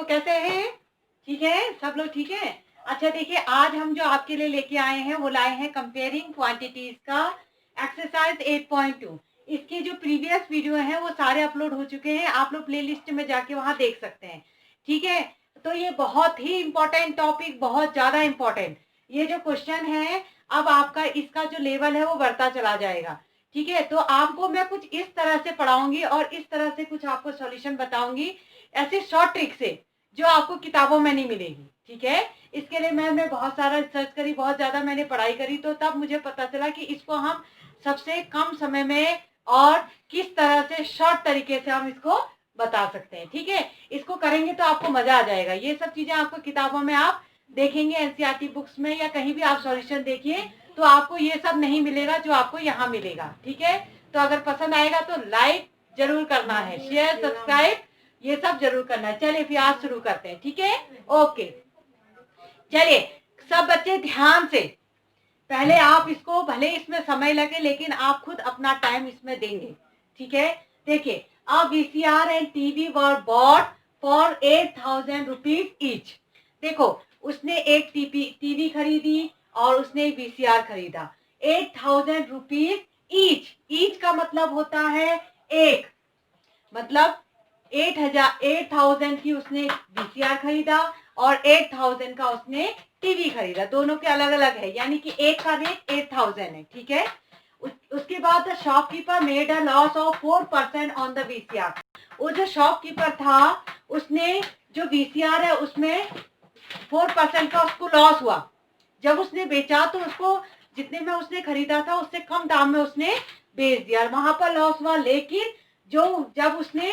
कैसे हैं? ठीक है, सब लोग ठीक है? अच्छा देखिए, आज हम जो आपके लिए लेके आए हैं वो लाए हैं कंपेयरिंग क्वांटिटीज का एक्सरसाइज 8.2। इसके जो प्रीवियस वीडियो हैं वो सारे अपलोड हो चुके हैं, आप लोग प्लेलिस्ट में जाके वहां देख सकते हैं। ठीक है, तो ये बहुत ही इंपॉर्टेंट टॉपिक, बहुत ज्यादा इंपॉर्टेंट। ये जो क्वेश्चन है, अब आपका इसका जो लेवल है वो बढ़ता चला जाएगा। ठीक है, तो आपको मैं कुछ इस तरह से पढ़ाऊंगी और इस तरह से कुछ आपको सॉल्यूशन बताऊंगी, ऐसे शॉर्ट ट्रिक से जो आपको किताबों में नहीं मिलेगी। ठीक है, इसके लिए मैं बहुत सारा रिसर्च करी, बहुत ज्यादा मैंने पढ़ाई करी, तो तब मुझे पता चला कि इसको हम सबसे कम समय में और किस तरह से शॉर्ट तरीके से हम इसको बता सकते हैं। ठीक है, इसको करेंगे तो आपको मजा आ जाएगा। ये सब चीजें आपको किताबों में आप देखेंगे, एनसीईआरटी बुक्स में या कहीं भी आप सॉल्यूशन देखिए तो आपको ये सब नहीं मिलेगा जो आपको यहाँ मिलेगा। ठीक है, तो अगर पसंद आएगा तो लाइक जरूर करना है, शेयर सब्सक्राइब ये सब जरूर करना है। चलिए फिर आज शुरू करते हैं। ठीक है, ओके, चलिए सब बच्चे ध्यान से, पहले आप इसको, भले इसमें समय लगे लेकिन आप खुद अपना टाइम इसमें देंगे। ठीक है, देखिए, a VCR and TV were bought for 8,000 rupees each. देखो, उसने एक टीवी खरीदी और उसने एक वीसीआर खरीदा, 8,000 रुपीज ईच। ईच का मतलब होता है एक, मतलब 8,000 की उसने वीसीआर खरीदा और 8,000 का उसने टीवी खरीदा, दोनों के अलग अलग है, यानी कि एक का रेट 8,000 है। ठीक है, उसके बाद the shopkeeper made a loss of 4% on the VCR. वो जो शॉपकीपर था उसने जो वीसीआर है उसमें 4% का उसको लॉस हुआ। जब उसने बेचा तो उसको जितने में उसने खरीदा था उससे कम दाम में उसने बेच दिया, वहां पर लॉस हुआ। लेकिन जब उसने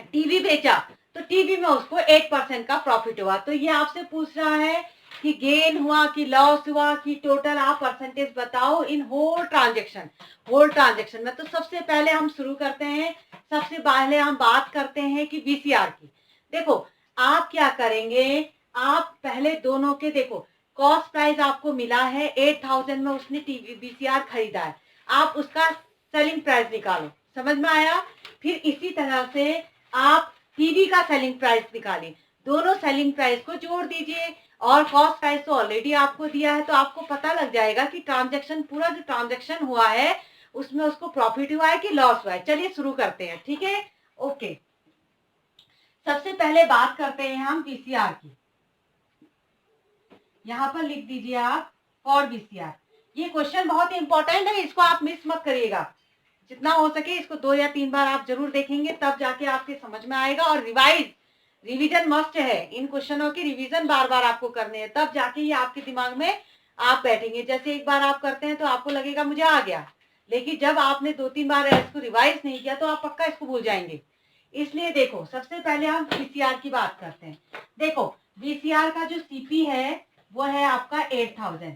टीवी बेचा तो टीवी में उसको 8% का प्रॉफिट हुआ। तो ये आपसे पूछ रहा है कि गेन हुआ कि लॉस हुआ कि टोटल, आप परसेंटेज बताओ in whole transaction. Whole transaction में तो सबसे पहले हम शुरू करते हैं, सबसे पहले हम बात करते हैं कि वीसीआर की। देखो, आप क्या करेंगे, आप पहले दोनों के देखो, कॉस्ट प्राइस आपको मिला है 8,000 में उसने टीवी वीसीआर खरीदा है, आप उसका सेलिंग प्राइस निकालो। समझ में आया? फिर इसी तरह से आप टीवी का सेलिंग प्राइस निकालें, दोनों सेलिंग प्राइस को जोड़ दीजिए और कॉस्ट प्राइस तो ऑलरेडी आपको दिया है, तो आपको पता लग जाएगा कि ट्रांजैक्शन, पूरा जो ट्रांजैक्शन हुआ है उसमें उसको प्रॉफिट हुआ है कि लॉस हुआ है। चलिए शुरू करते हैं। ठीक है, ओके, सबसे पहले बात करते हैं हम वीसीआर की। यहां पर लिख दीजिए आप फॉर वीसीआर। ये क्वेश्चन बहुत इंपॉर्टेंट है, इसको आप मिस मत करिएगा। जितना हो सके इसको 2 या 3 बार आप जरूर देखेंगे, तब जाके आपके समझ में आएगा। और रिवीजन मस्ट है, इन क्वेश्चनों की रिवीजन बार बार आपको करने हैं, तब जाके ये आपके दिमाग में आप बैठेंगे। जैसे एक बार आप करते हैं तो आपको लगेगा मुझे आ गया, लेकिन जब आपने 2-3 बार इसको रिवाइज नहीं किया तो आप पक्का इसको भूल जाएंगे। इसलिए देखो, सबसे पहले हम वीसीआर की बात करते हैं। देखो, वीसीआर का जो सीपी है वो है आपका 8,000,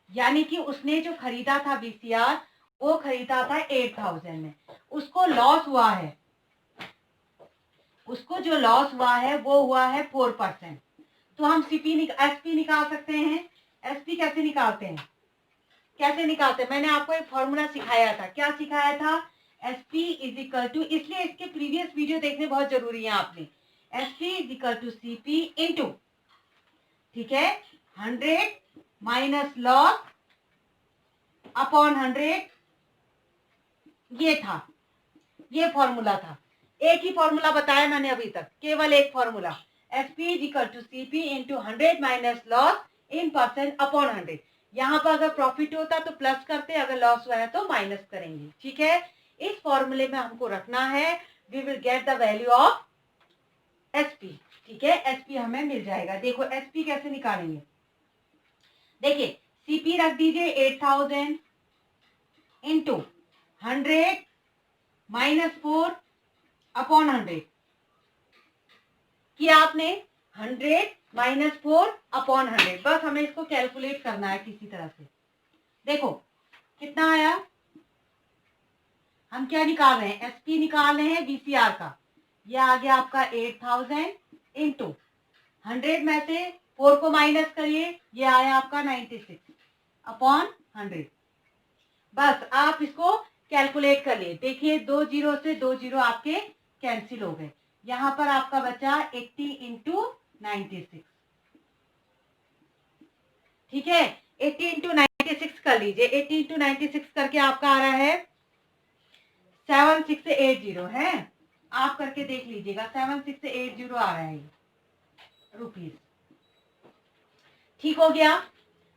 यानी कि उसने जो खरीदा था वीसीआर वो खरीदा था 8,000 में, उसको लॉस हुआ है, उसको जो लॉस हुआ है वो हुआ है 4%। तो हम एसपी निकाल सकते हैं। एसपी कैसे निकालते हैं, मैंने आपको एक फॉर्मूला सिखाया था। क्या सिखाया था? एसपी इज इक्वल टू, इसलिए इसके प्रीवियस वीडियो देखने बहुत जरूरी है आपने। SP is equal to CP into, ठीक है, 100 माइनस लॉस अपॉन 100, ये था, ये फॉर्मूला था। एक ही फॉर्मूला बताया मैंने अभी तक, केवल एक formula, SP is equal to CP into 100 minus loss in percent upon 100। यहाँ पर अगर प्रॉफिट होता तो प्लस करते, अगर लॉस हुआ है तो माइनस करेंगे। ठीक है, इस फॉर्मूले में हमको रखना है, we will get the value of SP. ठीक है, एसपी हमें मिल जाएगा। देखो एसपी कैसे निकालेंगे, देखिए सीपी रख दीजिए 8,000 इंटू 100 माइनस 4 अपॉन 100 किया आपने, 100 माइनस 4 अपॉन 100। बस हमें इसको कैलकुलेट करना है किसी तरह से। देखो कितना आया, हम क्या निकाल रहे हैं, एसपी निकाल रहे हैं वीसीआर का। ये आ गया आपका 8,000 इंटू 100 में से 4 को माइनस करिए, ये आया आपका 96 अपॉन 100। बस आप इसको कैलकुलेट कर लिए। देखिए 2 जीरो से 2 जीरो आपके कैंसिल हो गए, यहाँ पर आपका बचा 80 इंटू 96। ठीक है, 80 इंटू 96 कर लीजिए। 80 इंटू 96 करके आपका आ रहा है 7680 है। आप करके देख लीजिएगा, 7680 आ रहा है रुपीज। ठीक हो गया।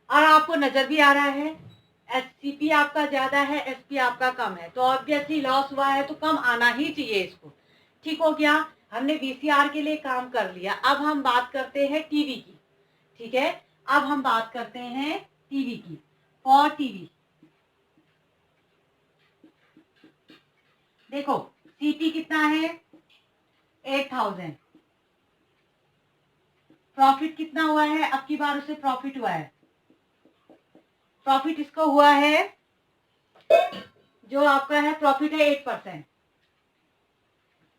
और आपको नजर भी आ रहा है एससीपी आपका ज्यादा है, एसपी आपका कम है, तो ऑब्वियसली लॉस हुआ है तो कम आना ही चाहिए इसको। ठीक हो गया, हमने वीसीआर के लिए काम कर लिया। अब हम बात करते हैं टीवी की। ठीक है, अब हम बात करते हैं टीवी की। फॉर टीवी देखो, सीपी कितना है 8000। प्रॉफिट कितना हुआ है, अब की बार उसे प्रॉफिट हुआ है। प्रॉफिट इसको हुआ है, जो आपका है प्रॉफिट है 8%।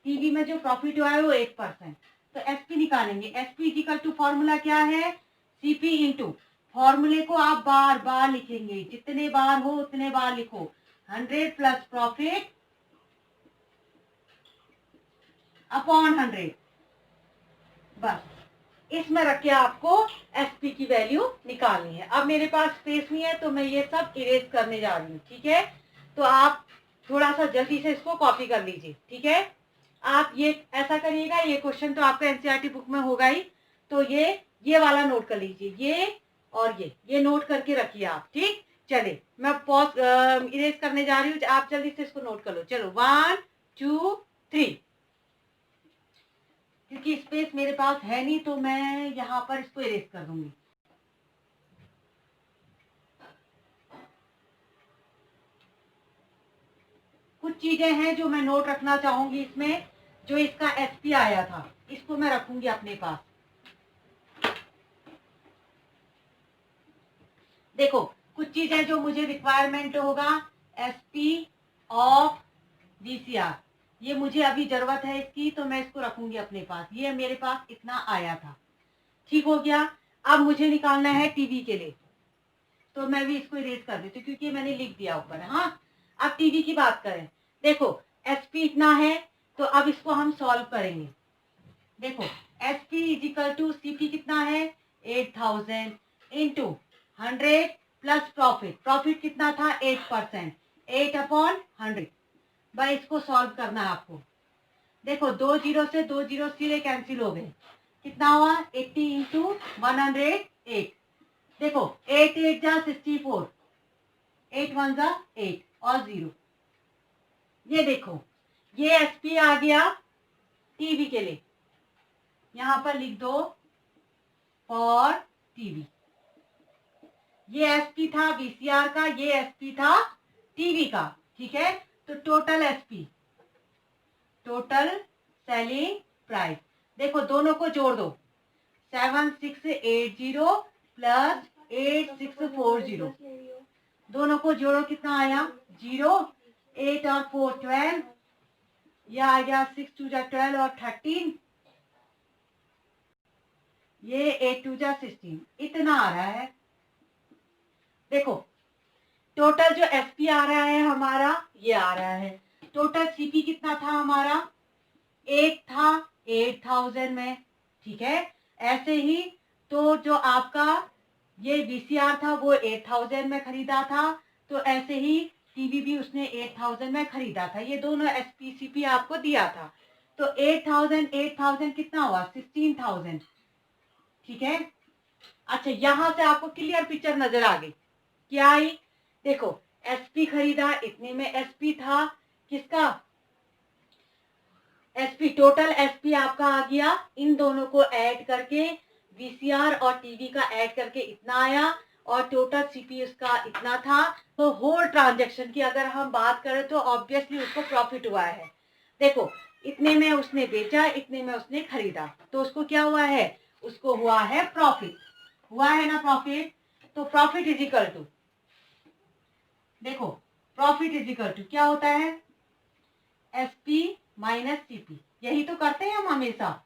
टीवी में जो प्रॉफिट हुआ है वो 8%। तो एसपी निकालेंगे। एसपी इक्वल टू फॉर्मूला क्या है, सीपी इंटू, फॉर्मूले को आप बार बार लिखेंगे, जितने बार हो उतने बार लिखो। 100 प्लस प्रॉफिट अपॉन 100, बस इसमें रख के आपको एसपी की वैल्यू निकालनी है। अब मेरे पास स्पेस नहीं है तो मैं ये सब इरेज करने जा रही हूँ। ठीक है, तो आप थोड़ा सा जल्दी से इसको कॉपी कर लीजिए। ठीक है, आप ये ऐसा करिएगा, ये क्वेश्चन तो आपका एनसीईआरटी बुक में होगा ही, तो ये वाला नोट कर लीजिए, ये और ये नोट करके रखिए आप। ठीक, चलिए मैं पॉज इरेज करने जा रही हूँ, आप जल्दी से इसको नोट कर लो। चलो 1 2 3। क्योंकि स्पेस मेरे पास है नहीं तो मैं यहाँ पर इसको इरेज कर दूंगी। कुछ चीजें हैं जो मैं नोट रखना चाहूंगी इसमें, जो इसका एसपी आया था इसको मैं रखूंगी अपने पास। देखो, कुछ चीजें जो मुझे रिक्वायरमेंट होगा, एसपी ऑफ वीसीआर, ये मुझे अभी जरूरत है इसकी, तो मैं इसको रखूंगी अपने पास। ये मेरे पास इतना आया था। ठीक हो गया। अब मुझे निकालना है टीवी के लिए, तो मैं भी इसको इरेज कर देती हूँ क्योंकि मैंने लिख दिया ऊपर। हाँ, अब टीवी की बात करें। देखो, एसपी इतना है, तो अब इसको हम सॉल्व करेंगे। देखो, SP is equal to CP कितना है 8000 इंटू 100 प्लस प्रॉफिट। प्रॉफिट कितना था 8%, 8 अपॉन 100। भाई इसको सॉल्व करना है आपको। देखो, 2 जीरो से 2 जीरो सीधे कैंसिल हो गए। कितना हुआ 80 इंटू 108। देखो 8 8 जा 64, 8 1 जा 8 और 0। ये देखो, ये एसपी आ गया टीवी के लिए, यहां पर लिख दो फॉर टीवी। ये एसपी था वीसीआर का, ये एसपी था टीवी का। ठीक है, तो total SP, total selling price, देखो दोनों को जोड़ दो, 7680 प्लस 8640, दोनों को जोड़ो कितना आया 0, 8 और 4 12, यह आ गया 6 2 जा 12 और 13, ये 8 2 जा 16, इतना आ रहा है। देखो, टोटल जो एसपी आ रहा है हमारा ये आ रहा है। टोटल सीपी कितना था हमारा 8 था 8000 में। ठीक है, ऐसे ही तो जो आपका ये वीसीआर था वो 8000 में खरीदा था, तो ऐसे ही टीवी भी उसने 8000 में खरीदा था। ये दोनों एसपीसीपी आपको दिया था, तो 8000 कितना हुआ 16000। ठीक है, अच्छा यहां से आपको क्लियर पिक्चर नजर आ गई क्या आई। देखो, एसपी खरीदा इतने में, एसपी था किसका एसपी, टोटल एसपी आपका आ गया, इन दोनों को ऐड करके वीसीआर और टीवी का ऐड करके इतना आया, और टोटल सीपी उसका इतना था। तो होल ट्रांजैक्शन की अगर हम बात करें तो ऑब्वियसली उसको प्रॉफिट हुआ है। देखो, इतने में उसने बेचा, इतने में उसने खरीदा, तो उसको क्या हुआ है, उसको हुआ है प्रॉफिट। हुआ है ना प्रॉफिट, तो प्रॉफिट इज इक्वल टू, देखो प्रॉफिट इज इक्वल टू क्या होता है एसपी माइनस सीपी, यही तो करते हैं हम हमेशा।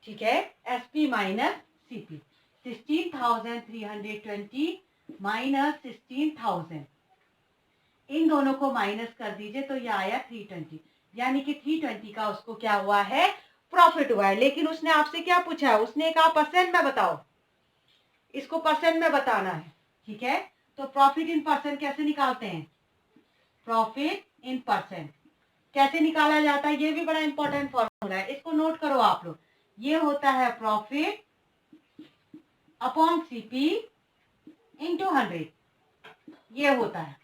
ठीक है, एसपी माइनस सीपी, 16320 माइनस 16000, इन दोनों को माइनस कर दीजिए तो ये आया 320। यानी कि 320 का उसको क्या हुआ है, प्रॉफिट हुआ है। लेकिन उसने आपसे क्या पूछा है, उसने कहा परसेंट में बताओ, इसको परसेंट में बताना है, ठीक है। तो प्रॉफिट इन परसेंट कैसे निकालते हैं, प्रॉफिट इन परसेंट कैसे निकाला जाता है, ये भी बड़ा इंपॉर्टेंट फॉर्मूला है, इसको नोट करो आप लोग। ये होता है प्रॉफिट अपॉन सीपी इंटू 100, ये होता है,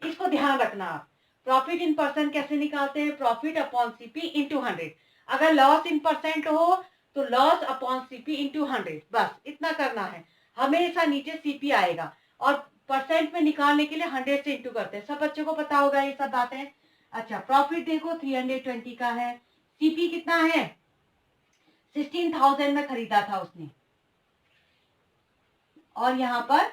इसको ध्यान रखना आप। प्रॉफिट इन परसेंट कैसे निकालते हैं, प्रॉफिट अपॉन सीपी इंटू 100। अगर लॉस इन परसेंट हो तो लॉस अपॉन सीपी इंटू 100, बस इतना करना है। हमेशा नीचे सीपी आएगा और परसेंट में निकालने के लिए 100 से इंटू करते हैं, सब बच्चों को पता होगा ये सब बातें। अच्छा, प्रॉफिट देखो 320 का है, सीपी कितना है, 16,000 में खरीदा था उसने, और यहाँ पर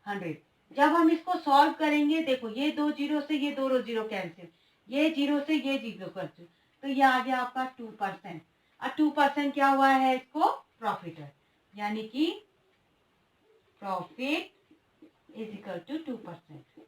100। जब हम इसको सॉल्व करेंगे, देखो ये 2 जीरो से ये 2 जीरो कैंसिल, ये जीरो से ये जीरो कैंसिल, तो ये आ गया आपका 2%। और 2% क्या हुआ है, इसको प्रॉफिट है, यानी कि प्रॉफिट इज इक्वल टू 2%।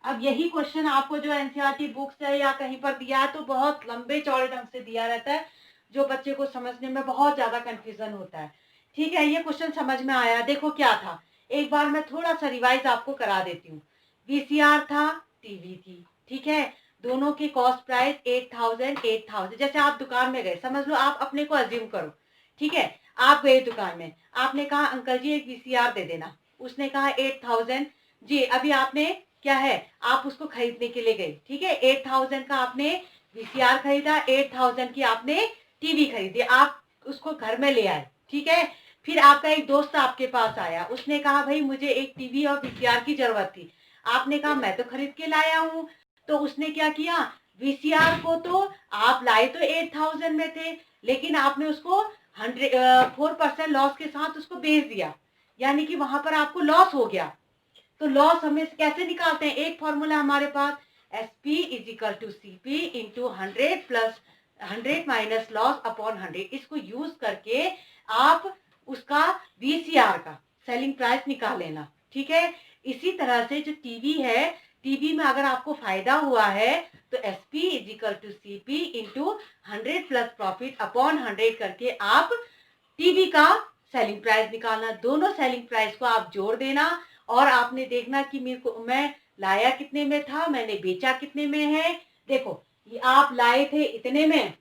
अब यही क्वेश्चन आपको जो एनसीईआरटी बुक्स है या कहीं पर दिया है तो बहुत लंबे चौड़े ढंग से दिया रहता है, जो बच्चे को समझने में बहुत ज्यादा कंफ्यूजन होता है। ठीक है, ये क्वेश्चन समझ में आया। देखो क्या था, एक बार मैं थोड़ा सा रिवाइज आपको करा देती हूँ। वीसीआर था, टीवी थी, ठीक है। दोनों की कॉस्ट प्राइस 8,000। जैसे आप दुकान में गए, समझ लो आप अपने को अज्यूम करो, ठीक है। आप गए दुकान में, आपने कहा अंकल जी एक वीसीआर दे देना, उसने कहा 8,000। जी, अभी आपने क्या है, आप उसको खरीदने के लिए गए, ठीक है। 8,000 का आपने वीसीआर खरीदा, 8,000 की आपने टीवी खरीदी, आप उसको घर में ले आए, ठीक है। फिर आपका एक दोस्त आपके पास आया, उसने कहा भाई मुझे एक टीवी और वीसीआर की जरूरत थी। आपने कहा मैं तो खरीद के लाया हूँ। तो उसने क्या किया, वीसीआर को तो आप लाए तो 8,000 में थे, लेकिन आपने उसको 4% लॉस के साथ उसको बेच दिया, यानी कि वहां पर आपको लॉस हो गया। तो लॉस हमें कैसे निकालते हैं, एक फॉर्मूला हमारे पास, S P is equal to C P into 100 plus 100 minus loss upon 100। इसको यूज करके आप उसका वीसीआर का सेलिंग प्राइस निकाल लेना, ठीक है। इसी तरह से जो टीवी है, टीवी में अगर आपको फायदा हुआ है तो S P is equal to C P into 100 plus profit upon 100 करके आप टीवी का सेलिंग प्राइस निकालना। दोनों सेलिंग प्राइस को आप जोड़ देना और आपने देखना कि मेरे को मैं लाया कितने में था, मैंने बेचा कितने में है। देखो, ये आप लाए थे इतने में,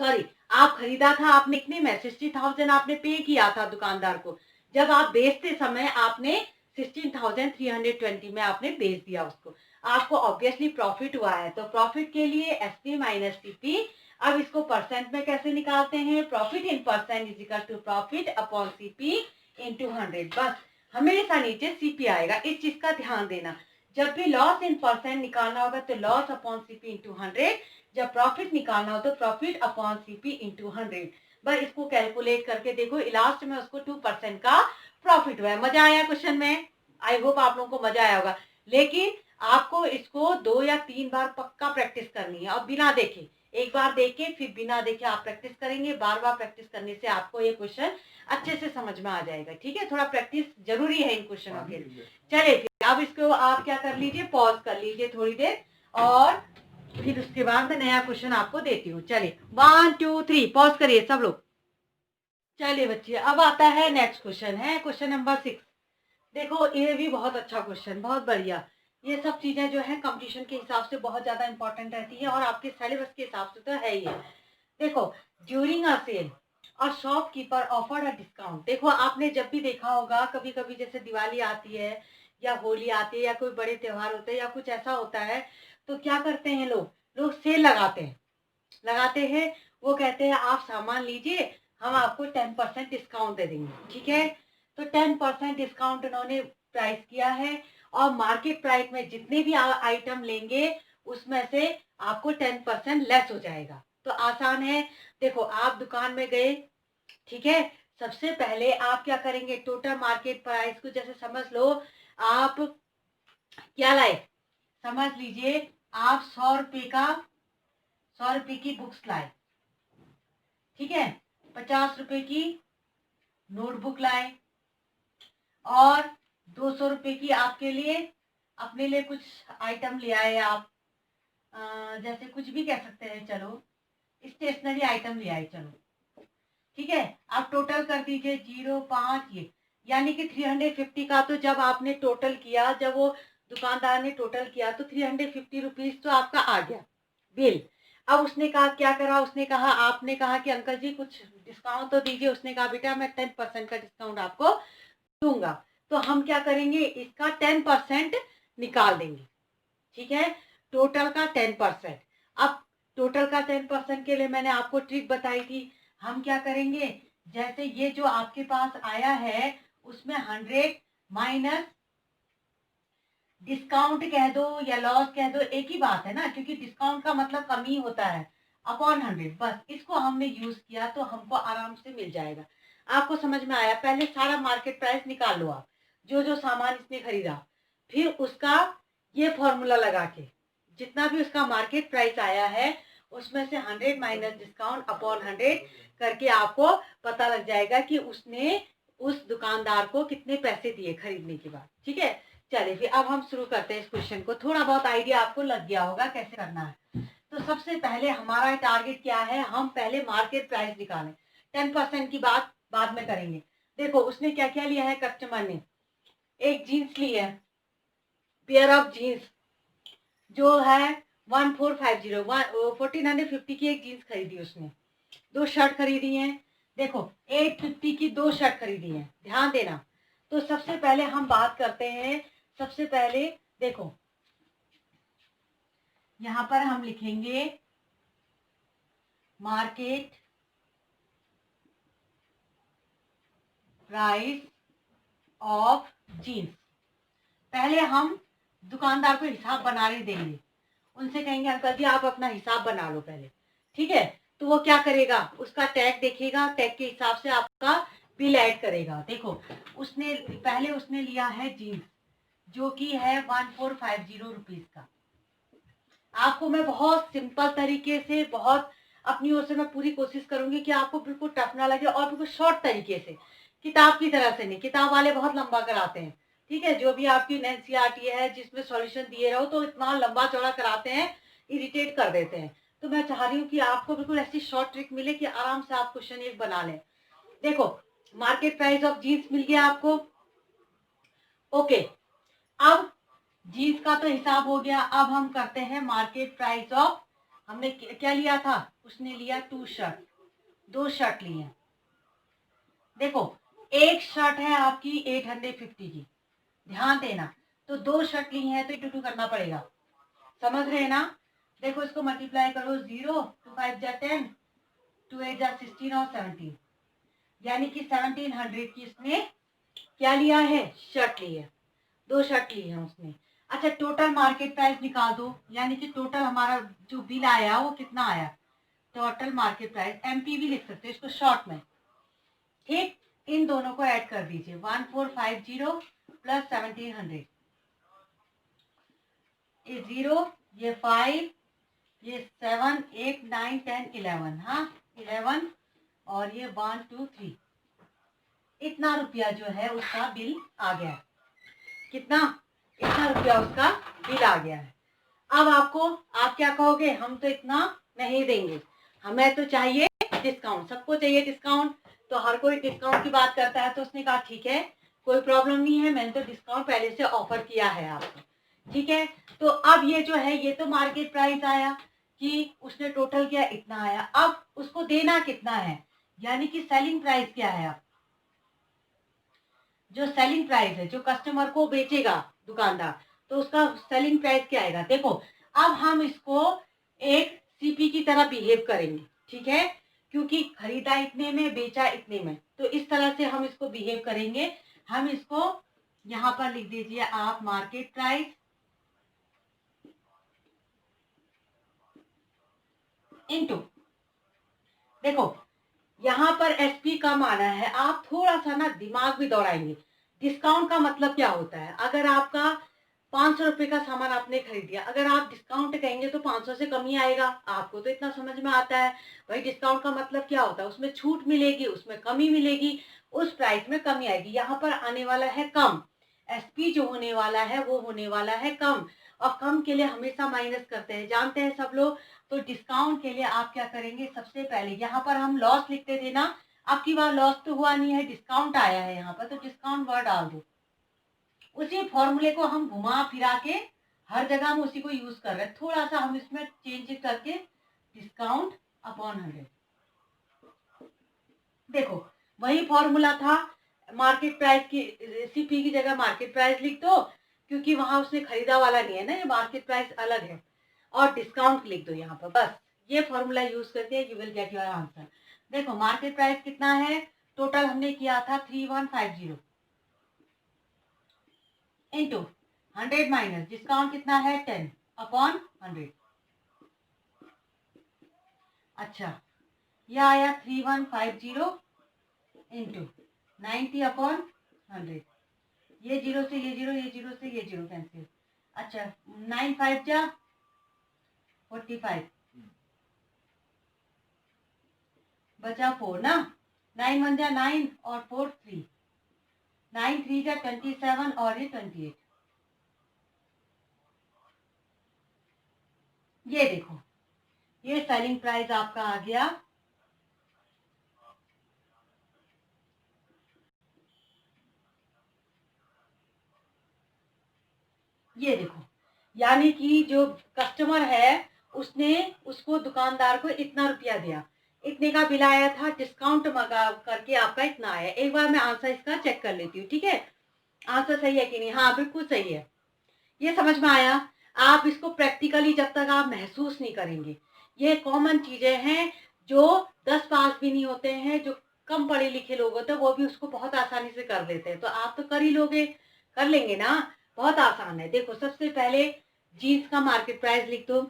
सॉरी आप खरीदा था आपने इतने में, 60,000 आपने पे किया था दुकानदार को। जब आप बेचते समय आपने 16,320 में आपने बेच दिया उसको, आपको ऑब्वियसली प्रॉफिट हुआ है। तो प्रॉफिट के लिए S P minus C P. अब इसको परसेंट में कैसे निकालते हैं, profit in percent is equal to profit upon C P into 100। बस हमेशा नीचे सीपी आएगा, इस चीज का ध्यान देना। जब भी लॉस इन परसेंट निकालना होगा तो लॉस अपॉन सीपी इंटू 100, जब प्रॉफिट निकालना हो तो प्रॉफिट अपॉन सीपी इंटू 100। बस इसको कैलकुलेट करके देखो, लास्ट में उसको 2% का प्रॉफिट हुआ है। मजा आया क्वेश्चन में, आई होप आप लोगों को मजा आया होगा। लेकिन आपको इसको 2 या 3 बार पक्का प्रैक्टिस करनी है, और बिना देखे, एक बार देखे फिर बिना देखे आप प्रैक्टिस करेंगे, बार बार प्रैक्टिस करने से आपको ये क्वेश्चन अच्छे से समझ में आ जाएगा, ठीक है। थोड़ा प्रैक्टिस जरूरी है इन क्वेश्चनों के लिए। चले फिर अब इसको आप क्या कर लीजिए, पॉज कर लीजिए थोड़ी देर, और फिर उसके बाद मैं नया क्वेश्चन आपको देती हूँ। चलिए 1 2 3 पॉज करिए सब लोग। चलिए बच्चे, अब आता है नेक्स्ट क्वेश्चन, है क्वेश्चन नंबर 6। देखो ये भी बहुत अच्छा क्वेश्चन, बहुत बढ़िया। ये सब चीजें जो है कंपटीशन के हिसाब से बहुत ज्यादा इंपॉर्टेंट रहती है और आपके सिलेबस के हिसाब से तो है ही है। देखो, ड्यूरिंग अ सेल और शॉपकीपर ऑफर्ड अ डिस्काउंट। देखो आपने जब भी देखा होगा, कभी कभी जैसे दिवाली आती है या होली आती है या कोई बड़े त्योहार होते हैं या कुछ ऐसा होता है, तो क्या करते हैं लोग, लोग सेल लगाते हैं। वो कहते हैं आप सामान लीजिए, हम आपको 10% डिस्काउंट दे देंगे, ठीक है। तो 10% डिस्काउंट उन्होंने प्राइस किया है, और मार्केट प्राइस में जितने भी आइटम लेंगे उसमें से आपको 10% लेस हो जाएगा। तो आसान है। देखो आप दुकान में गए, ठीक है। सबसे पहले आप क्या करेंगे, टोटल मार्केट प्राइस को जैसे समझ लो, आप क्या लाए, समझ लीजिए आप 100 रुपए की बुक्स लाए, ठीक है। 50 रुपए की नोटबुक लाए, और 200 रुपए की आपके लिए, अपने लिए कुछ आइटम ले आए आप, जैसे कुछ भी कह सकते हैं, चलो स्टेशनरी आइटम ले आए, चलो ठीक है। आप टोटल कर दीजिए 0.5 ये, यानी कि 350 का। तो जब आपने टोटल किया, जब वो दुकानदार ने टोटल किया तो 350 रुपीज तो आपका आ गया बिल। अब उसने कहा, क्या करा उसने कहा, आपने कहा कि अंकल जी कुछ डिस्काउंट तो दीजिए। उसने कहा बेटा मैं 10% का डिस्काउंट आपको दूंगा। तो हम क्या करेंगे, इसका 10% निकाल देंगे, ठीक है। टोटल का 10%। अब टोटल का 10% के लिए मैंने आपको ट्रिक बताई थी। हम क्या करेंगे, जैसे ये जो आपके पास आया है उसमें 100 माइनस डिस्काउंट कह दो या लॉस कह दो, एक ही बात है ना, क्योंकि डिस्काउंट का मतलब कमी होता है, अपॉन 100। बस इसको हमने यूज किया तो हमको आराम से मिल जाएगा। आपको समझ में आया? पहले सारा मार्केट प्राइस निकाल लो आप, जो जो सामान इसने खरीदा, फिर उसका ये फॉर्मूला लगा के जितना भी उसका मार्केट प्राइस आया है उसमें से 100 माइनस डिस्काउंट अपॉन 100 करके आपको पता लग जाएगा कि उसने उस दुकानदार को कितने पैसे दिए खरीदने के बाद, ठीक है। चलिए फिर अब हम शुरू करते हैं इस क्वेश्चन को। थोड़ा बहुत आइडिया आपको लग गया होगा कैसे करना है। तो सबसे पहले हमारा टारगेट क्या है, हम पहले मार्केट प्राइस निकालें। 10% की बात बाद में करेंगे। देखो उसने क्या क्या लिया है, कस्टमर ने एक जीन्स ली है, पेयर ऑफ जीन्स जो है 1450 1450 की एक जीन्स खरीदी उसने। दो शर्ट खरीदी हैं, देखो 850 की दो शर्ट खरीदी हैं, ध्यान देना। तो सबसे पहले हम बात करते हैं, सबसे पहले देखो यहां पर हम लिखेंगे मार्केट प्राइस ऑफ जीन्स। पहले हम दुकानदार को हिसाब बनाने देंगे, उनसे कहेंगे अंकल जी आप अपना हिसाब बना लो पहले, ठीक है। तो वो क्या करेगा, उसका टैग देखेगा, टैग के हिसाब से आपका बिल ऐड करेगा। देखो उसने पहले उसने लिया है जीन्स जो कि है 1450 रुपीज का। आपको मैं बहुत सिंपल तरीके से, बहुत अपनी ओर से मैं पूरी कोशिश करूंगी कि आपको बिल्कुल टफ ना लगे और बिल्कुल शॉर्ट तरीके से, किताब की तरह से नहीं। किताब वाले बहुत लंबा कराते हैं, ठीक है। जो भी आपकी एनसीईआरटी है जिसमें सॉल्यूशन दिए रहो तो इतना लंबा चौड़ा कराते हैं, इरिटेट कर देते हैं। तो मैं चाह रही हूँ कि आपको बिल्कुल ऐसी शॉर्ट ट्रिक मिले कि आराम से आप क्वेश्चन एक बना लें। देखो मार्केट प्राइस ऑफ जीन्स मिल गया आपको, ओके। अब जीन्स का तो हिसाब हो गया, अब हम करते हैं मार्केट प्राइस ऑफ, हमने क्या लिया था, उसने लिया 2 शर्ट, 2 शर्ट लिए। देखो एक शर्ट है आपकी 850 की, ध्यान देना। तो 2 शर्ट ली है तो 2 करना पड़ेगा, समझ रहे हैं ना। देखो इसको मल्टीप्लाई करो, 0 2 5 जा 10, 2 8 जा 16 और 17, यानी कि 1700 की इसने क्या लिया है, शर्ट ली है, 2 शर्ट ली है उसने। अच्छा टोटल मार्केट प्राइस निकाल दो, यानी कि टोटल हमारा जो बिल आया वो कितना आया, टोटल मार्केट प्राइस, एमपीवी लिख सकते हो इसको शॉर्ट में, ठीक। इन दोनों को ऐड कर दीजिए, 1450 प्लस 1700, ये 0 ये 5 ये 7 8 9 10 11, हाँ 11 और ये 1 2 3, इतना रुपया जो है उसका बिल आ गया है। कितना, इतना रुपया उसका बिल आ गया है। अब आपको, आप क्या कहोगे, हम तो इतना नहीं देंगे, हमें तो चाहिए डिस्काउंट, सबको चाहिए डिस्काउंट। तो हर कोई डिस्काउंट की बात करता है। तो उसने कहा ठीक है कोई प्रॉब्लम नहीं है, मैंने तो डिस्काउंट पहले से ऑफर किया है आपको, ठीक है। तो अब ये जो है ये तो मार्केट प्राइस आया कि उसने टोटल किया इतना आया, अब उसको देना कितना है, यानी कि सेलिंग प्राइस क्या है। अब जो सेलिंग प्राइस है, जो कस्टमर को बेचेगा दुकानदार, तो उसका सेलिंग प्राइस क्या आएगा। देखो अब हम इसको एक सीपी की तरह बिहेव करेंगे, ठीक है, क्योंकि खरीदा इतने में बेचा इतने में, तो इस तरह से हम इसको बिहेव करेंगे। हम इसको यहां पर लिख दीजिए आप मार्केट प्राइस इनटू, देखो यहाँ पर एसपी कम आना है, आप थोड़ा सा ना दिमाग भी दौड़ाएंगे। डिस्काउंट का मतलब क्या होता है, अगर आपका 500 रुपए का सामान आपने खरीद लिया, अगर आप डिस्काउंट कहेंगे तो 500 से कम ही आएगा। आपको तो इतना समझ में आता है भाई, डिस्काउंट का मतलब क्या होता है, उसमें छूट मिलेगी, उसमें कमी मिलेगी, उस प्राइस में कमी आएगी। यहाँ पर आने वाला है कम, एसपी जो होने वाला है वो होने वाला है कम, और कम के लिए हमेशा माइनस करते हैं, जानते हैं सब लोग। तो डिस्काउंट के लिए आप क्या करेंगे, सबसे पहले यहाँ पर हम लॉस लिखते थे ना, आपकी बार लॉस तो हुआ नहीं है, डिस्काउंट आया है यहाँ पर, तो डिस्काउंट वर्ड डाल दो। उसी फॉर्मूले को हम घुमा फिरा के हर जगह हम उसी को यूज कर रहे हैं, थोड़ा सा हम इसमें चेंज करके डिस्काउंट अपॉन 100। देखो वही फॉर्मूला था, मार्केट प्राइस की सीपी की जगह मार्केट प्राइस लिख दो, क्योंकि वहां उसने खरीदा वाला नहीं है ना, ये मार्केट प्राइस अलग है। और डिस्काउंट लिख दो यहाँ पर, बस ये फॉर्मूला यूज करके you will get your answer. देखो मार्केट प्राइस कितना है, टोटल हमने किया था 3150 इंटू 100 माइनस डिस्काउंट कितना है 10 अपॉन 100। अच्छा ये आया 3150 इंटू 90 अपॉन 100। ये जीरो से ये जीरो, ये जीरो से ये जीरो कैंसिल। अच्छा 9 5 जा 45, बचा 4 ना, 9 1 जा 9 और 4 3, 9 3 जा 27 और ये 28। ये देखो ये सेलिंग प्राइस आपका आ गया। ये देखो यानी कि जो कस्टमर है उसने उसको दुकानदार को इतना रुपया दिया, इतने का बिल आया था, डिस्काउंट मंगा करके आपका इतना आया। एक बार मैं आंसर इसका चेक कर लेती हूँ, ठीक है, आंसर सही है कि नहीं। हाँ बिल्कुल सही है, ये समझ में आया। आप इसको प्रैक्टिकली जब तक आप महसूस नहीं करेंगे, ये कॉमन चीजें हैं जो 10 पास भी नहीं होते हैं, जो कम पढ़े लिखे लोग होते हैं वो भी उसको बहुत आसानी से कर लेते हैं, तो आप तो कर ही लोगे, कर लेंगे ना, बहुत आसान है। देखो सबसे पहले जीन्स का मार्केट प्राइस लिख दो,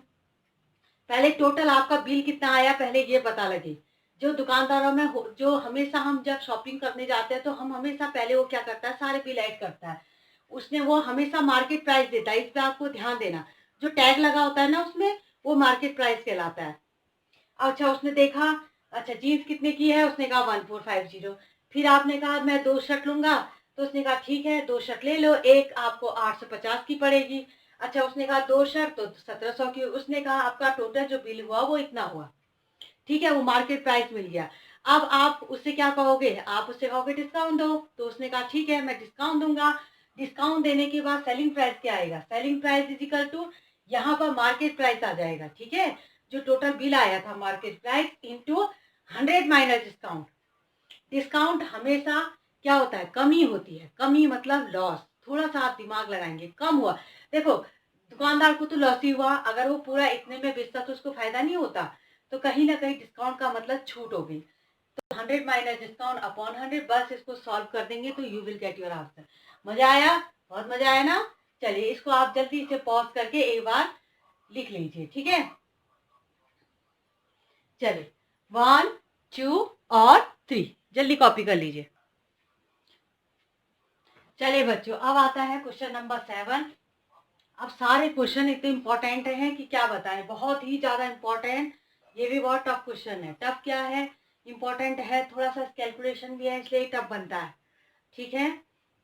पहले टोटल आपका बिल कितना आया पहले ये पता लगे। जो दुकानदारों में जो हमेशा हम जब शॉपिंग करने जाते हैं तो हम हमेशा पहले वो क्या करता है, सारे बिल ऐड करता है, उसने वो हमेशा मार्केट प्राइस देता है, इस पे आपको ध्यान देना। जो टैग लगा होता है ना उसमें, वो मार्केट प्राइस कहलाता है। अच्छा उसने देखा, अच्छा जीन्स कितने की है, उसने कहा 1450। फिर आपने कहा मैं 2 शर्ट लूंगा, तो उसने कहा ठीक है 2 शर्ट ले लो, एक आपको 850 की पड़ेगी। अच्छा उसने कहा 2 शर्ट तो 1700 की, उसने कहा आपका टोटल जो बिल हुआ वो इतना हुआ, ठीक है, वो मार्केट प्राइस मिल गया। अब आप उससे क्या कहोगे, आप उससे कहोगे डिस्काउंट दो, तो उसने कहा ठीक है मैं डिस्काउंट दूंगा। डिस्काउंट देने के बाद सेलिंग प्राइस क्या आएगा, selling price is equal to यहाँ पर मार्केट प्राइस आ जाएगा, ठीक है, जो टोटल बिल आया था market price into 100 minus discount. Discount हमेशा क्या होता है, कमी होती है, कमी मतलब लॉस। थोड़ा सा आप दिमाग लगाएंगे, कम हुआ, देखो दुकानदार को तो लॉस ही हुआ, अगर वो पूरा इतने में बेचता तो उसको फायदा नहीं होता, तो कहीं ना कहीं डिस्काउंट का मतलब छूट हो गई। तो 100 माइनस डिस्काउंट अपॉन 100, बस इसको सॉल्व कर देंगे तो you will get your answer. मजा आया, बहुत मजा आया ना। चलिए इसको आप जल्दी से पॉज करके एक बार लिख लीजिए, ठीक है। चलिए 1 2 और 3 जल्दी कॉपी कर लीजिए। चलिए बच्चों अब आता है क्वेश्चन नंबर 7। अब सारे क्वेश्चन इतने इंपॉर्टेंट हैं कि क्या बताएं, बहुत ही ज्यादा इंपॉर्टेंट। ये भी बहुत टफ क्वेश्चन है। टफ क्या है, इंपॉर्टेंट है, थोड़ा सा कैलकुलेशन भी है इसलिए टफ बनता है, ठीक है।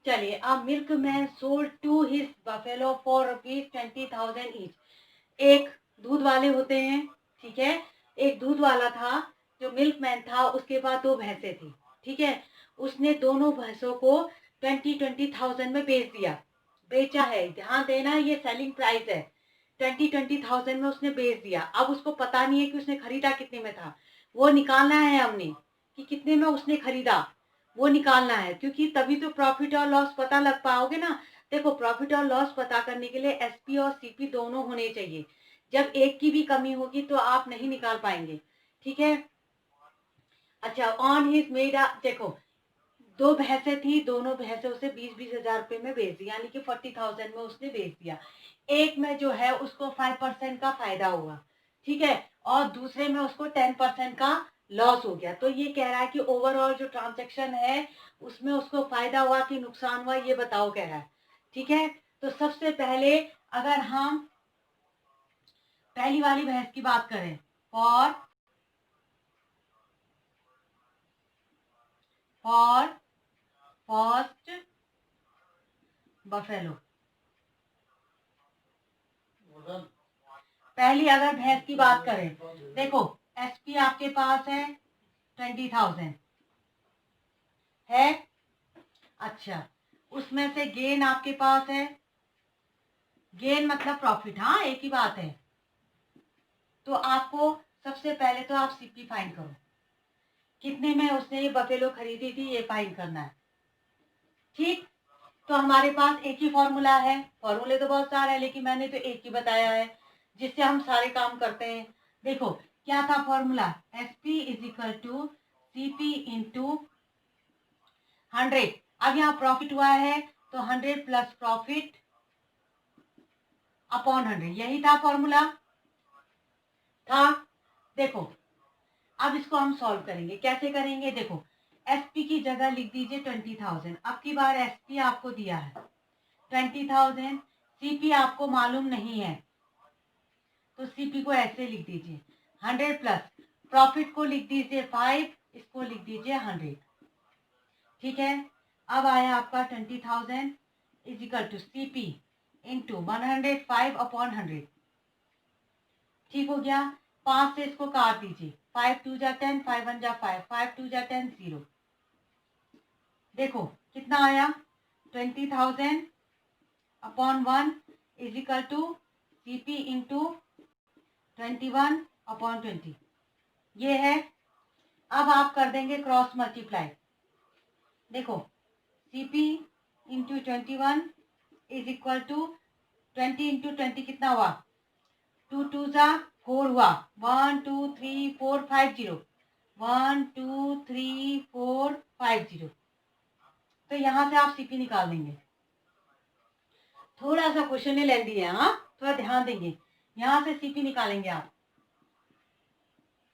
चलिए अब milkman sold to his buffalo for ₹20,000 each. एक दूध वाले होते हैं, ठीक है, एक दूध वाला था जो मिल्क मैन था, उसके बाद 2 भैंसें थी, ठीक है, उसने दोनों भैंसों को 20,000 में बेच दिया, बेचा है, ध्यान देना ये सेलिंग प्राइस है, 20,000 में उसने बेच दिया। अब उसको पता नहीं है कि उसने खरीदा कितने में था, वो निकालना है हमने कि कितने में उसने खरीदा, वो निकालना है, क्योंकि तभी तो प्रॉफिट और लॉस पता लग पाओगे ना। देखो प्रॉफिट और लॉस पता करने के लिए एसपी और सीपी दोनों होने चाहिए, जब एक की भी कमी होगी तो आप नहीं निकाल पाएंगे, ठीक है। अच्छा ऑन हिज मेड, देखो 2 भैंसें थी, दोनों भैंसे उसे 20-20 हजार रुपए में बेच दी, यानी कि 40,000 में उसने बेच दिया। एक में जो है उसको 5% का फायदा हुआ, ठीक है, और दूसरे में उसको 10% का लॉस हो गया। तो ये कह रहा है कि ओवरऑल जो ट्रांजेक्शन है उसमें उसको फायदा हुआ कि नुकसान हुआ, ये बताओ कह रहा है, ठीक है। तो सबसे पहले अगर हम पहली वाली भैंस की बात करें, फॉर फॉर फर्स्ट बफेलो, पहली अगर भैंस की बात करें, देखो एसपी आपके पास है 20,000 है। अच्छा, उसमें से गेन आपके पास है, गेन मतलब प्रॉफिट, हाँ एक ही बात है। तो आपको सबसे पहले तो आप सीपी फाइंड करो, कितने में उसने ये बफेलो खरीदी थी, ये फाइंड करना है। ठीक, तो हमारे पास एक ही फॉर्मूला है, फॉर्मूले तो बहुत सारे हैं लेकिन मैंने तो एक ही बताया है जिससे हम सारे काम करते हैं। देखो क्या था formula, S P is equal to C P into 100। अब यहाँ प्रॉफिट हुआ है तो 100 प्लस प्रॉफिट अपॉन 100, यही था फॉर्मूला था। देखो अब इसको हम सॉल्व करेंगे, कैसे करेंगे, देखो एसपी की जगह लिख दीजिए 20,000। अब की बार एसपी आपको दिया है 20,000, सीपी आपको मालूम नहीं है तो सीपी को ऐसे लिख दीजिए 100 प्लस प्रॉफिट को लिख दीजिए 5, इसको लिख दीजिए 100। ठीक है, अब आया आपका 20,000 is equal to CP into 105 upon 100। ठीक हो गया, 5 से इसको काट दीजिए, 5 2 जा 10, 5 1 जा 5, 5 2 जा 10, 0। देखो कितना आया, 20,000 upon 1 is equal to CP into 21 upon 20, ये है। अब आप कर देंगे क्रॉस मल्टीप्लाई। देखो CP into 21 is equal to 20 into 20 कितना हुआ, 2 2 जा 4 हुआ, 1 2 3 4 5 0, 1 2 3 4 5 0। तो यहाँ से आप सीपी निकाल देंगे। थोड़ा सा क्वेश्चन लेंदी है, हाँ थोड़ा ध्यान देंगे। यहाँ से सीपी निकालेंगे आप,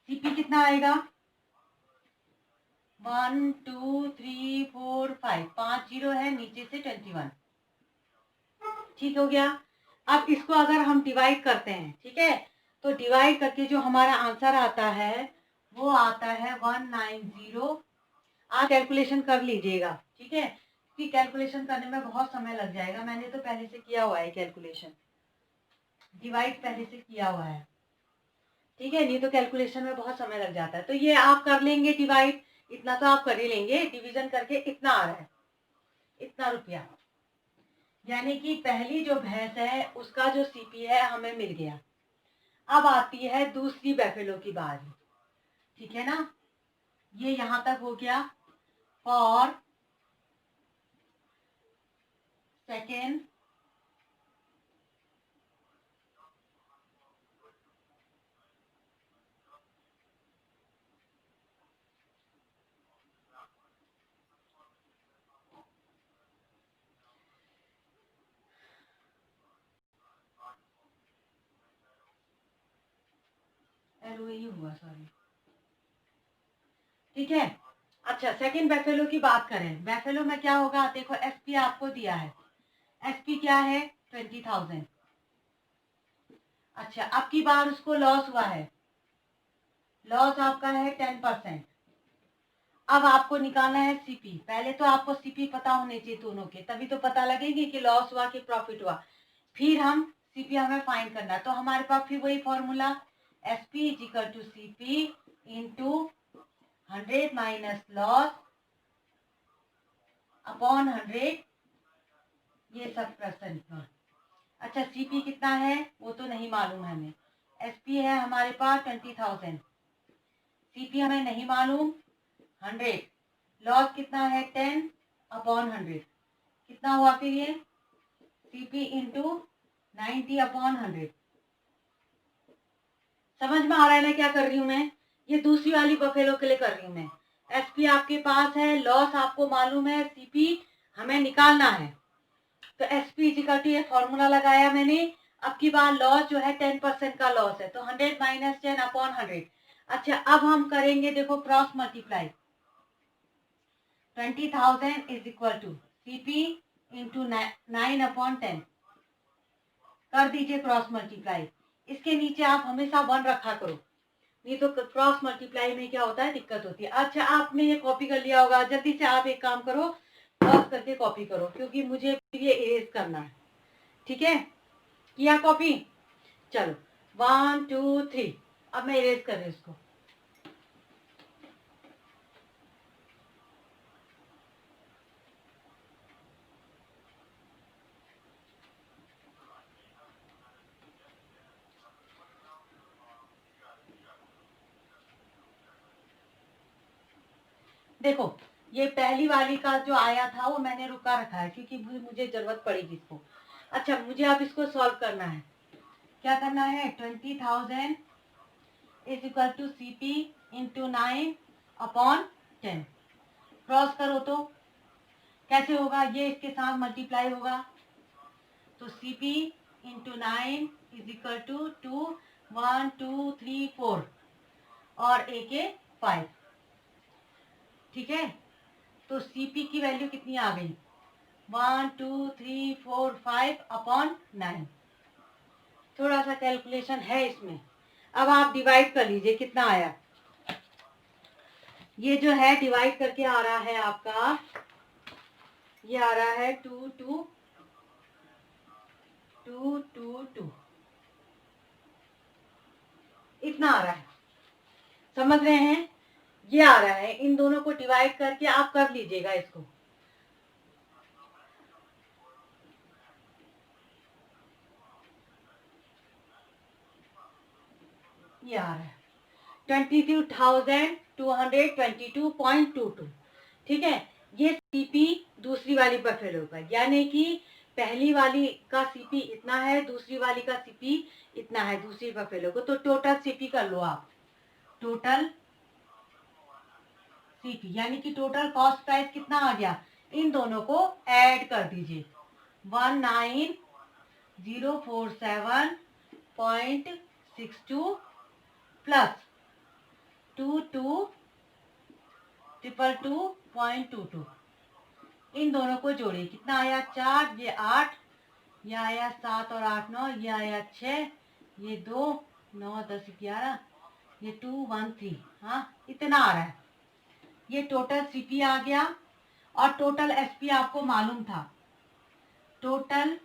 सीपी कितना आएगा, 1 2 3 4 5, 5 0 है, नीचे से 21। ठीक हो गया। अब इसको अगर हम डिवाइड करते हैं, ठीक है, तो डिवाइड करके जो हमारा आंसर आता है वो आता है 190। आप कैलकुलेशन कर लीजिएगा, ठीक है, क्योंकि कैलकुलेशन करने में बहुत समय लग जाएगा। मैंने तो पहले से किया हुआ है कैलकुलेशन, डिवाइड पहले से किया हुआ है, ठीक है, नहीं तो कैलकुलेशन में बहुत समय लग जाता है। तो ये आप कर लेंगे डिवाइड, इतना तो आप कर ही लेंगे, डिवीजन करके इतना आ रहा है, इतना रुपया, यानी कि पहली जो भैंस है उसका जो सीपी है हमें मिल गया। अब आती है दूसरी बैफेलो की बारी, ठीक है ना, ये यहां तक हो गया। और सेकेंड एलओई हुआ, सॉरी, ठीक है। अच्छा, सेकंड बैफेलो की बात करें, बैफेलो में क्या होगा, देखो एसपी आपको दिया है, एसपी क्या है 20,000। अच्छा, अब की बार उसको लॉस हुआ है, लॉस आपका है 10%। अब आपको निकालना है सीपी, पहले तो आपको सीपी पता होने चाहिए दोनों के, तभी तो पता लगेगी कि लॉस हुआ कि प्रॉफिट हुआ। फिर हम सीपी हमें फाइंड करना है, तो हमारे पास फिर वही formula, SP is equal to CP into 100 minus loss upon 100, ये सब परसेंट। अच्छा, सीपी कितना है वो तो नहीं मालूम है हमें, एसपी है हमारे पास 20,000, सीपी हमें नहीं मालूम 100, लॉस कितना है 10 अपॉन 100, कितना हुआ फिर ये सीपी इंटू 90 अपॉन 100। समझ में आ रहा है ना क्या कर रही हूँ मैं, ये दूसरी वाली बफेलो के लिए कर रही हूँ मैं। एसपी आपके पास है, लॉस आपको मालूम है, सीपी हमें निकालना है। तो एसपी इक्वल टू ये फॉर्मूला लगाया मैंने। अब की बार लॉस जो है 10% का लॉस है, तो 100 माइनस 10 अपॉन 100। अच्छा, अब हम करेंगे, देखो cross multiply, 20,000 is equal to CP into 9 upon 10, कर दीजिए क्रॉस मल्टीप्लाई। इसके नीचे आप हमेशा 1 रखा करो, नहीं तो क्रॉस मल्टीप्लाई में क्या होता है, दिक्कत होती है। अच्छा, आपने ये कॉपी कर लिया होगा, जल्दी से आप एक काम करो, पॉज करके कॉपी करो, क्योंकि मुझे ये इरेज करना है। ठीक है, किया कॉपी, चलो 1 2 3। अब मैं इरेज कर रही हूँ इसको। देखो ये पहली वाली का जो आया था वो मैंने रुका रखा है क्योंकि मुझे जरूरत पड़ेगी इसको। अच्छा मुझे अब इसको सॉल्व करना है। क्या करना है? 20,000 is equal to CP into 9/10। Cross करो तो कैसे होगा? ये इसके साथ मल्टीप्लाई होगा तो CP into 9 is equal to 2 1 2 3 4 और A के 5। ठीक है, तो CP की वैल्यू कितनी आ गई? 1 2 3 4 5/9। थोड़ा सा कैलकुलेशन है इसमें। अब आप डिवाइड कर लीजिए कितना आया। ये जो है डिवाइड करके आ रहा है आपका, ये आ रहा है 2 2 2 2 2, इतना आ रहा है। समझ रहे हैं? ये आ रहा है। इन दोनों को डिवाइड करके आप कर लीजिएगा इसको। ये आ रहा है 22,222.22। ठीक है, ये CP दूसरी वाली बफेलो का, यानी कि पहली वाली का CP इतना है, दूसरी वाली का CP इतना है दूसरी बफेलो को। तो टोटल CP कर लो आप। टोटल CP यानी कि टोटल कॉस्ट प्राइस कितना आ गया? इन दोनों को ऐड कर दीजिए। 19,047.62 प्लस 22,222.22। इन दोनों को जोड़िए, कितना आया? 4, ये 8, ये आया 7 और 8 9, ये आया 6, ये 2 9 10 11, ये 2 1 3। हाँ इतना आ रहा है। ये टोटल CP आ गया और टोटल SP आपको मालूम था। टोटल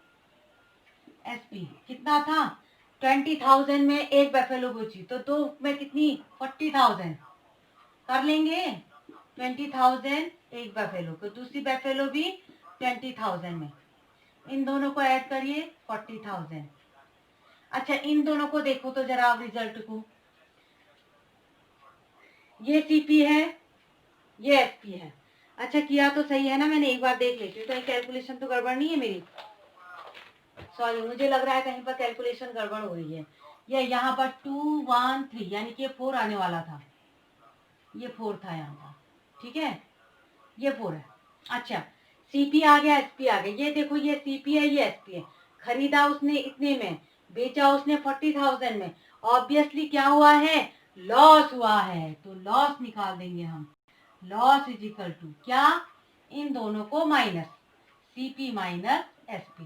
SP कितना था? 20,000 में एक बफेलो बेची तो दो में कितनी? 40,000 कर लेंगे। 20,000 एक बफेलो को, दूसरी बफेलो भी 20,000 में। इन दोनों को ऐड करिए 40,000। अच्छा इन दोनों को देखो तो जरा आप रिजल्ट को। ये CP है, ये SP है। अच्छा किया तो सही है ना? मैंने एक बार देख लेती हूँ कहीं कैलकुलेशन तो गड़बड़ नहीं है मेरी। सॉरी, मुझे लग रहा है कहीं पर कैलकुलेशन गड़बड़ हो रही है। ये यहाँ पर 2 1 3 यानी कि 4 आने वाला था, ये 4 था यहाँ पर। ठीक है, ये 4 है। अच्छा CP आ गया, SP आ गया। ये देखो ये CP है, ये SP है। खरीदा उसने इतने में, बेचा उसने 40,000 में। ऑब्वियसली क्या हुआ है? लॉस हुआ है। तो लॉस निकाल देंगे हम। लॉस इज इक्वल टू क्या? इन दोनों को माइनस, CP माइनस SP।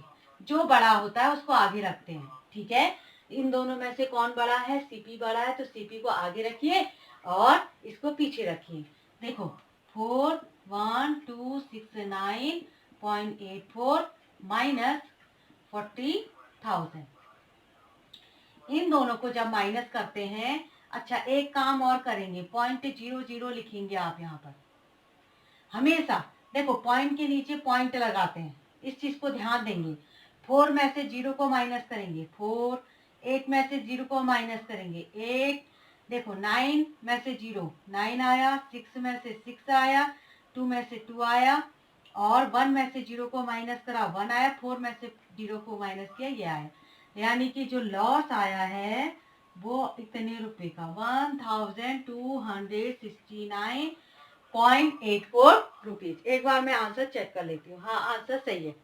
जो बड़ा होता है उसको आगे रखते हैं। ठीक है, इन दोनों में से कौन बड़ा है? CP बड़ा है, तो CP को आगे रखिए और इसको पीछे रखिए। देखो 41,269.84 माइनस 40,000। इन दोनों को जब माइनस करते हैं, अच्छा एक काम और करेंगे, 0.00 लिखेंगे आप यहाँ पर। हमेशा देखो पॉइंट के नीचे पॉइंट लगाते हैं, इस चीज को ध्यान देंगे। 4 में से 0 को माइनस करेंगे 4, 8 में से 0 को माइनस करेंगे 8। देखो 9 में से 0 9 आया, 6 में से 6 आया, 2 में से 2 आया, और 1 में से 0 को माइनस करा 1 आया, 4 में से 0 को माइनस किया ये आया। यानी कि जो लॉस आया है वो इतने रुपए का 1,269.84 रुपीज। एक बार मैं आंसर चेक कर लेती हूँ। हाँ आंसर सही है।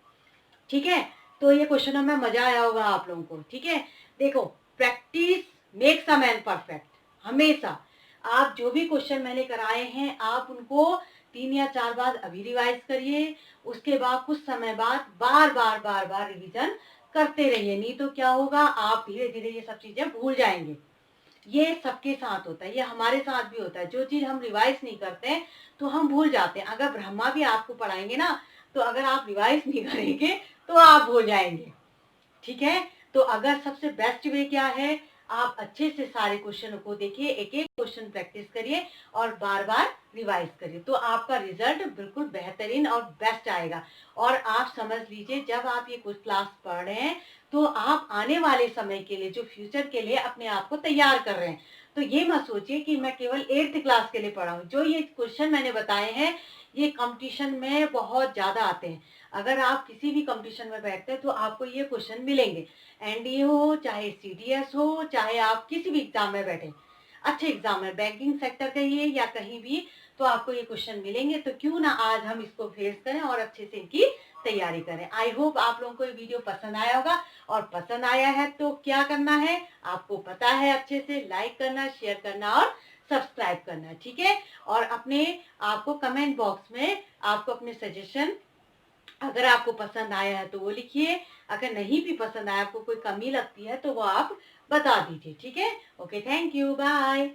ठीक है, तो ये क्वेश्चनों में मजा आया होगा आप लोगों को। ठीक है, देखो practice makes a man perfect. हमेशा आप जो भी क्वेश्चन मैंने कराए हैं आप उनको 3 या 4 बार अभी रिवाइज करिए, उसके बाद कुछ समय बाद बार बार बार बार रिवीजन करते रहिए। नहीं तो क्या होगा, आप धीरे धीरे ये सब चीजें भूल जाएंगे। ये सबके साथ होता है, ये हमारे साथ भी होता है। जो चीज हम रिवाइज नहीं करते तो हम भूल जाते हैं। अगर ब्रह्मा भी आपको पढ़ाएंगे ना, तो अगर आप रिवाइज नहीं करेंगे तो आप भूल जाएंगे। ठीक है, तो अगर सबसे बेस्ट वे क्या है, आप अच्छे से सारे क्वेश्चनों को देखिए, एक एक क्वेश्चन प्रैक्टिस करिए और बार बार रिवाइज करिए, तो आपका रिजल्ट बिल्कुल बेहतरीन और बेस्ट आएगा। और आप समझ लीजिए, जब आप ये कुछ क्लास पढ़ रहे हैं तो आप आने वाले समय के लिए, जो फ्यूचर के लिए अपने आप को तैयार कर रहे हैं। तो ये मत सोचिए कि मैं केवल 8th क्लास के लिए पढ़ा हूँ। जो ये क्वेश्चन मैंने बताए हैं, ये कंपटीशन में बहुत ज़्यादा आते हैं। अगर आप किसी भी कंपटीशन में बैठते हैं तो आपको ये क्वेश्चन मिलेंगे। एनडीए हो, चाहे सीडीएस हो, चाहे आप किसी भी एग्जाम में बैठे, अच्छे एग्जाम में, बैंकिंग सेक्टर कहिए या कहीं भी, तो आपको ये क्वेश्चन मिलेंगे। तो क्यों ना आज हम इसको फेस करें और अच्छे से इनकी तैयारी करें। आई होप आप लोगों को ये वीडियो पसंद आया होगा, और पसंद आया है तो क्या करना है, आपको पता है, अच्छे से लाइक करना, शेयर करना और सब्सक्राइब करना, ठीक है। और अपने आपको कमेंट बॉक्स में आपको अपने सजेशन, अगर आपको पसंद आया है तो वो लिखिए, अगर नहीं भी पसंद आया, आपको कोई कमी लगती है तो वो आप बता दीजिए, ठीक है। Okay, thank you, bye.